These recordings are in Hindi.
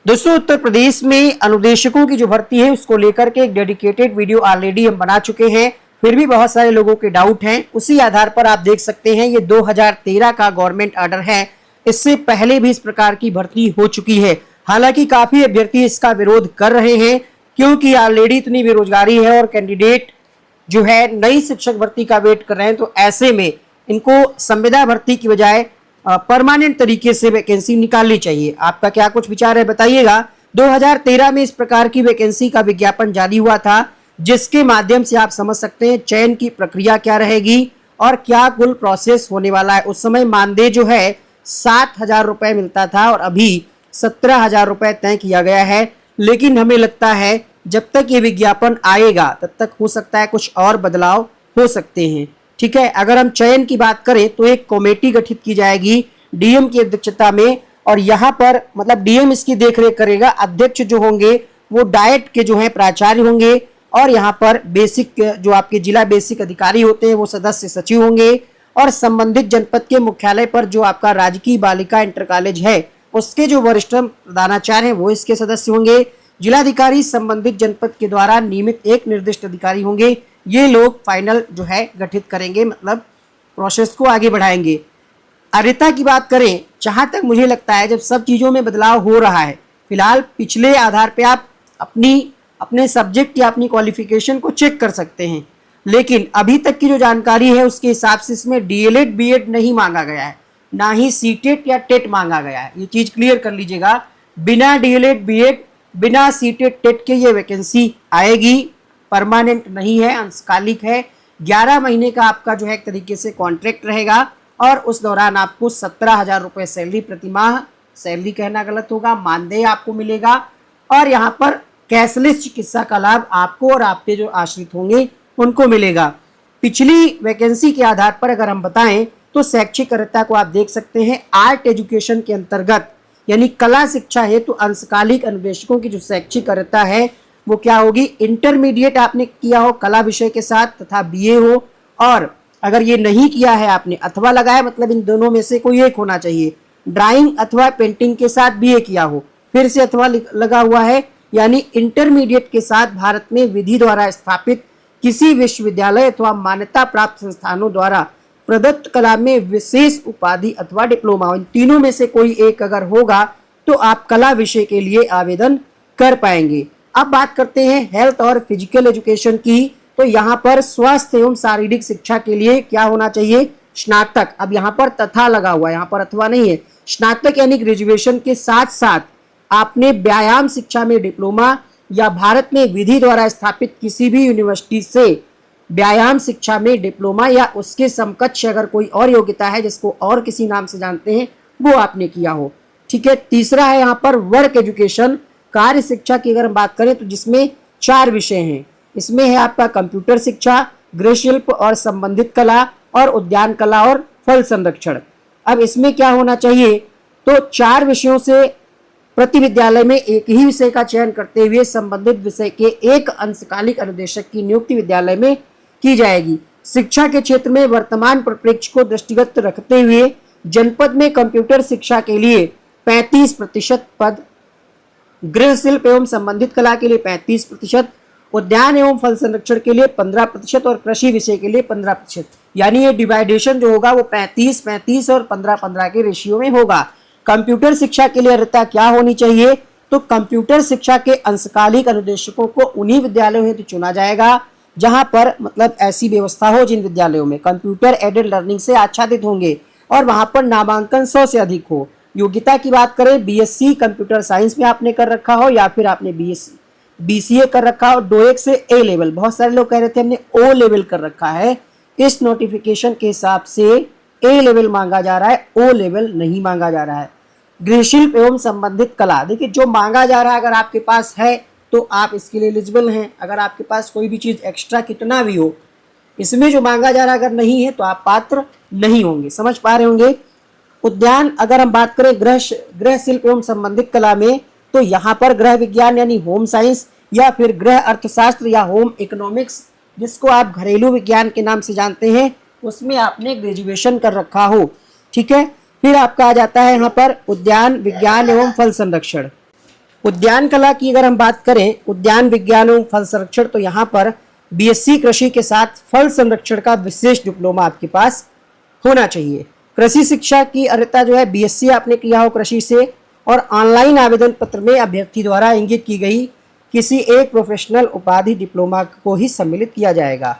दोस्तों, उत्तर प्रदेश में अनुदेशकों की जो भर्ती है उसको लेकर के एक डेडिकेटेड वीडियो ऑलरेडी हम बना चुके हैं। फिर भी बहुत सारे लोगों के डाउट हैं, उसी आधार पर आप देख सकते हैं ये 2013 का गवर्नमेंट ऑर्डर है। इससे पहले भी इस प्रकार की भर्ती हो चुकी है। हालांकि काफी अभ्यर्थी इसका विरोध कर रहे हैं क्योंकि ऑलरेडी इतनी बेरोजगारी है और कैंडिडेट जो है नई शिक्षक भर्ती का वेट कर रहे हैं। तो ऐसे में इनको संविदा भर्ती की बजाय परमानेंट तरीके से वैकेंसी निकालनी चाहिए। आपका क्या कुछ विचार है बताइएगा। 2013 में इस प्रकार की वैकेंसी का विज्ञापन जारी हुआ था, जिसके माध्यम से आप समझ सकते हैं चयन की प्रक्रिया क्या रहेगी और क्या कुल प्रोसेस होने वाला है। उस समय मानदेय जो है 7,000 रुपए मिलता था और अभी 17,000 रुपए तय किया गया है। लेकिन हमें लगता है जब तक ये विज्ञापन आएगा तब तक हो सकता है कुछ और बदलाव हो सकते हैं। ठीक है, अगर हम चयन की बात करें तो एक कमेटी गठित की जाएगी डीएम की अध्यक्षता में, और यहाँ पर मतलब डीएम इसकी देखरेख करेगा। अध्यक्ष जो होंगे वो डाइट के जो है प्राचार्य होंगे और यहाँ पर बेसिक जो आपके जिला बेसिक अधिकारी होते हैं वो सदस्य सचिव होंगे, और संबंधित जनपद के मुख्यालय पर जो आपका राजकीय बालिका इंटर कॉलेज है उसके जो वरिष्ठ प्रधानाचार्य हैं वो इसके सदस्य होंगे। जिलाधिकारी संबंधित जनपद के द्वारा नियमित एक निर्दिष्ट अधिकारी होंगे। ये लोग फाइनल जो है गठित करेंगे, मतलब प्रोसेस को आगे बढ़ाएंगे। अर्हता की बात करें, जहां तक मुझे लगता है जब सब चीज़ों में बदलाव हो रहा है, फिलहाल पिछले आधार पे आप अपने सब्जेक्ट या अपनी क्वालिफिकेशन को चेक कर सकते हैं। लेकिन अभी तक की जो जानकारी है उसके हिसाब से इसमें डीएलएड बीएड नहीं मांगा गया है, ना ही सीटेट या टेट मांगा गया है। ये चीज़ क्लियर कर लीजिएगा। बिना डीएलएड बीएड बिना सीटेट टेट के ये वैकेंसी आएगी। परमानेंट नहीं है, अंशकालिक है। 11 महीने का आपका जो है एक तरीके से कॉन्ट्रैक्ट रहेगा और उस दौरान आपको 17,000 रुपये सैलरी प्रतिमाह, सैलरी कहना गलत होगा, मानदेय आपको मिलेगा। और यहाँ पर कैशलेस चिकित्सा का लाभ आपको और आपके जो आश्रित होंगे उनको मिलेगा। पिछली वैकेंसी के आधार पर अगर हम बताएं तो शैक्षिक अर्हता को आप देख सकते हैं आर्ट एजुकेशन के अंतर्गत, यानी कला शिक्षा हेतु अंशकालिक अनुदेशकों की जो शैक्षिक अर्हता है वो क्या होगी। इंटरमीडिएट आपने किया हो कला विषय के साथ तथा बीए हो, और अगर ये नहीं किया है आपने अथवा लगाया, मतलब इन दोनों में से कोई एक होना चाहिए। ड्राइंग अथवा पेंटिंग के साथ बीए किया हो, फिर से अथवा लगा हुआ है, यानी इंटरमीडिएट के साथ भारत में विधि द्वारा स्थापित किसी विश्वविद्यालय अथवा मान्यता प्राप्त संस्थानों द्वारा प्रदत्त कला में विशेष उपाधि अथवा डिप्लोमा, इन तीनों में से कोई एक अगर होगा तो आप कला विषय के लिए आवेदन कर पाएंगे। अब बात करते हैं हेल्थ और फिजिकल एजुकेशन की। तो यहाँ पर स्वास्थ्य एवं शारीरिक शिक्षा के लिए क्या होना चाहिए, स्नातक। अब यहाँ पर तथा लगा हुआ है, यहाँ पर अथवा नहीं है। स्नातक यानी ग्रेजुएशन के साथ साथ आपने व्यायाम शिक्षा में डिप्लोमा या भारत में विधि द्वारा स्थापित किसी भी यूनिवर्सिटी से व्यायाम शिक्षा में डिप्लोमा या उसके समकक्ष अगर कोई और योग्यता है जिसको और किसी नाम से जानते हैं वो आपने किया हो। ठीक है, तीसरा है यहाँ पर वर्क एजुकेशन, कार्य शिक्षा की अगर हम बात करें तो जिसमें 4 विषय हैं। इसमें है आपका कंप्यूटर शिक्षा, गृह शिल्प और संबंधित कला, और उद्यान कला और फल संरक्षण। अब इसमें क्या होना चाहिए, तो 4 विषयों से प्रति विद्यालय में एक ही विषय का चयन करते हुए संबंधित विषय के एक अंशकालिक अनुदेशक की नियुक्ति विद्यालय में की जाएगी। शिक्षा के क्षेत्र में वर्तमान परिप्रेक्ष्य को दृष्टिगत रखते हुए जनपद में कंप्यूटर शिक्षा के लिए 35% पद, गृह शिल्प एवं संबंधित कला के लिए 35%, उद्यान एवं फल संरक्षण के लिए 15% और कृषि विषय के लिए 15%। यानी ये डिवाइडेशन जो होगा वो 35-35 और 15-15 के रेशियो में होगा। कंप्यूटर शिक्षा के लिए अर्हता क्या होनी चाहिए, तो कंप्यूटर शिक्षा के अंशकालिक अनुदेशकों को उन्हीं विद्यालयों हेतु चुना जाएगा जहां पर मतलब ऐसी व्यवस्था हो जिन विद्यालयों में कंप्यूटर एडेड लर्निंग से आच्छादित होंगे और वहां पर नामांकन 100 से अधिक हो। योग्यता की बात करें, बीएससी कंप्यूटर साइंस में आपने कर रखा हो या फिर आपने बीसीए कर रखा हो, डोएक से ए लेवल। बहुत सारे लोग कह रहे थे हमने ओ लेवल कर रखा है, इस नोटिफिकेशन के हिसाब से ए लेवल मांगा जा रहा है, ओ लेवल नहीं मांगा जा रहा है। गृहशिल्प एवं संबंधित कला, देखिए जो मांगा जा रहा है अगर आपके पास है तो आप इसके लिए एलिजिबल हैं। अगर आपके पास कोई भी चीज़ एक्स्ट्रा कितना भी हो, इसमें जो मांगा जा रहा है अगर नहीं है तो आप पात्र नहीं होंगे। समझ पा रहे होंगे। उद्यान अगर हम बात करें गृह शिल्प एवं संबंधित कला में, तो यहाँ पर गृह विज्ञान यानी होम साइंस या फिर गृह अर्थशास्त्र या होम इकोनॉमिक्स, जिसको आप घरेलू विज्ञान के नाम से जानते हैं, उसमें आपने ग्रेजुएशन कर रखा हो। ठीक है, फिर आपका आ जाता है यहाँ पर उद्यान विज्ञान एवं फल संरक्षण। उद्यान कला की अगर हम बात करें, उद्यान विज्ञान एवं फल संरक्षण, तो यहाँ पर बीएससी कृषि के साथ फल संरक्षण का विशेष डिप्लोमा आपके पास होना चाहिए। कृषि शिक्षा की अर्हता जो है बीएससी आपने किया हो कृषि से, और ऑनलाइन आवेदन पत्र में अभ्यर्थी द्वारा इंगित की गई किसी एक प्रोफेशनल उपाधि डिप्लोमा को ही सम्मिलित किया जाएगा।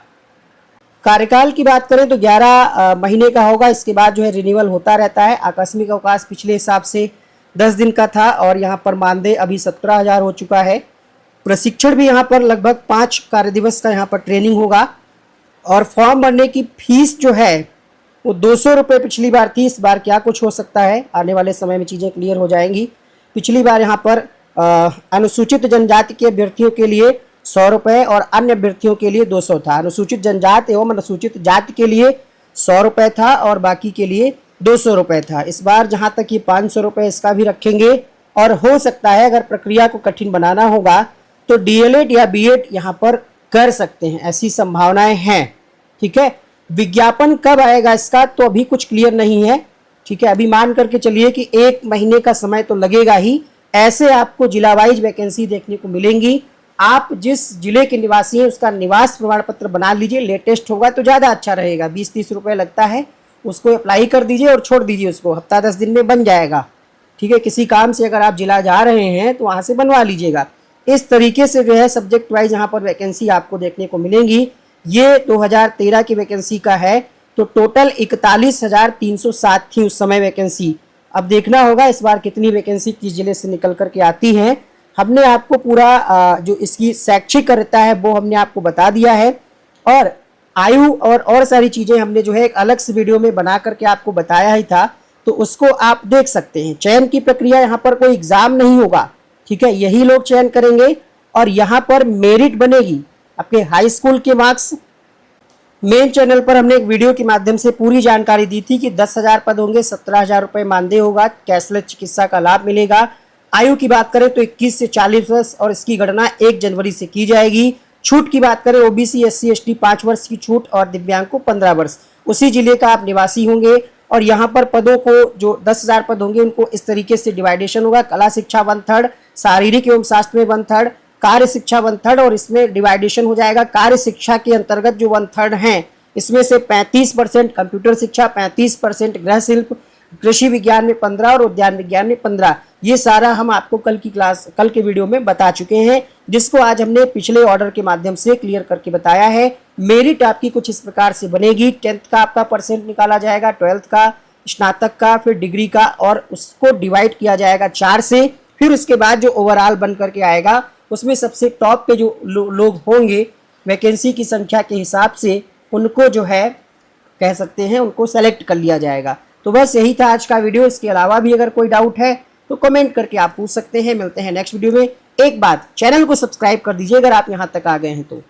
कार्यकाल की बात करें तो 11 महीने का होगा, इसके बाद जो है रिन्यूअल होता रहता है। आकस्मिक अवकाश पिछले हिसाब से 10 दिन का था और यहाँ पर मानदेय अभी 17,000 हो चुका है। प्रशिक्षण भी यहाँ पर लगभग 5 कार्य दिवस का यहाँ पर ट्रेनिंग होगा, और फॉर्म भरने की फीस जो है वो 200 रुपये पिछली बार थी। इस बार क्या कुछ हो सकता है, आने वाले समय में चीज़ें क्लियर हो जाएंगी। पिछली बार यहाँ पर अनुसूचित जनजाति के अभ्यर्थियों के लिए 100 रुपये और अन्य अभ्यर्थियों के लिए 200 था। अनुसूचित जनजाति एवं अनुसूचित जाति के लिए 100 रुपये था और बाकी के लिए 200 रुपये था। इस बार जहाँ तक ये 500 रुपये इसका भी रखेंगे, और हो सकता है अगर प्रक्रिया को कठिन बनाना होगा तो डीएलएड या बीएड यहाँ पर कर सकते हैं, ऐसी संभावनाएं हैं। ठीक है, विज्ञापन कब आएगा इसका तो अभी कुछ क्लियर नहीं है। ठीक है, अभी मान करके चलिए कि 1 महीने का समय तो लगेगा ही। ऐसे आपको जिला वाइज वैकेंसी देखने को मिलेंगी। आप जिस जिले के निवासी हैं उसका निवास प्रमाण पत्र बना लीजिए, लेटेस्ट होगा तो ज़्यादा अच्छा रहेगा। 20-30 रुपये लगता है, उसको अप्लाई कर दीजिए और छोड़ दीजिए उसको, हफ्ता 10 दिन में बन जाएगा। ठीक है, किसी काम से अगर आप जिला जा रहे हैं तो वहाँ से बनवा लीजिएगा। इस तरीके से जो है सब्जेक्ट वाइज यहाँ पर वैकेंसी आपको देखने को मिलेंगी। ये 2013 की वैकेंसी का है, तो टोटल 41,307 थी उस समय वैकेंसी। अब देखना होगा इस बार कितनी वैकेंसी किस जिले से निकल करके आती है। हमने आपको पूरा जो इसकी शैक्षिक अर्हता है वो हमने आपको बता दिया है, और आयु और सारी चीज़ें हमने जो है एक अलग से वीडियो में बना करके आपको बताया ही था, तो उसको आप देख सकते हैं। चयन की प्रक्रिया यहाँ पर कोई एग्ज़ाम नहीं होगा। ठीक है, यही लोग चयन करेंगे और यहाँ पर मेरिट बनेगी आपके हाई स्कूल के मार्क्स। मेन चैनल पर हमने एक वीडियो के माध्यम से पूरी जानकारी दी थी कि 10,000 पद होंगे, 17,000 रुपये मानदेय होगा, कैशलेस चिकित्सा का लाभ मिलेगा। आयु की बात करें तो 21 से 40 वर्ष, और इसकी गणना 1 जनवरी से की जाएगी। छूट की बात करें ओबीसी SC ST 5 वर्ष की छूट और दिव्यांग को 15 वर्ष। उसी जिले का आप निवासी होंगे, और यहाँ पर पदों को जो 10,000 पद होंगे उनको इस तरीके से डिवाइडेशन होगा। कला शिक्षा 1/3, शारीरिक एवं शास्त्र में 1/3, कार्य शिक्षा 1/3, और इसमें डिवाइडेशन हो जाएगा। कार्य शिक्षा के अंतर्गत जो 1/3 हैं इसमें से 35% कंप्यूटर शिक्षा, 35% गृह शिल्प, कृषि विज्ञान में 15 और उद्यान विज्ञान में 15। ये सारा हम आपको कल के वीडियो में बता चुके हैं, जिसको आज हमने पिछले ऑर्डर के माध्यम से क्लियर करके बताया है। मेरिट आपकी कुछ इस प्रकार से बनेगी। 10th का आपका परसेंट निकाला जाएगा, 12th का, स्नातक का, फिर डिग्री का, और उसको डिवाइड किया जाएगा 4 से। फिर उसके बाद जो ओवरऑल बन करके आएगा उसमें सबसे टॉप पे जो लोग होंगे वैकेंसी की संख्या के हिसाब से, उनको जो है कह सकते हैं उनको सेलेक्ट कर लिया जाएगा। तो बस यही था आज का वीडियो। इसके अलावा भी अगर कोई डाउट है तो कमेंट करके आप पूछ सकते हैं। मिलते हैं नेक्स्ट वीडियो में। एक बात, चैनल को सब्सक्राइब कर दीजिए अगर आप यहाँ तक आ गए हैं तो।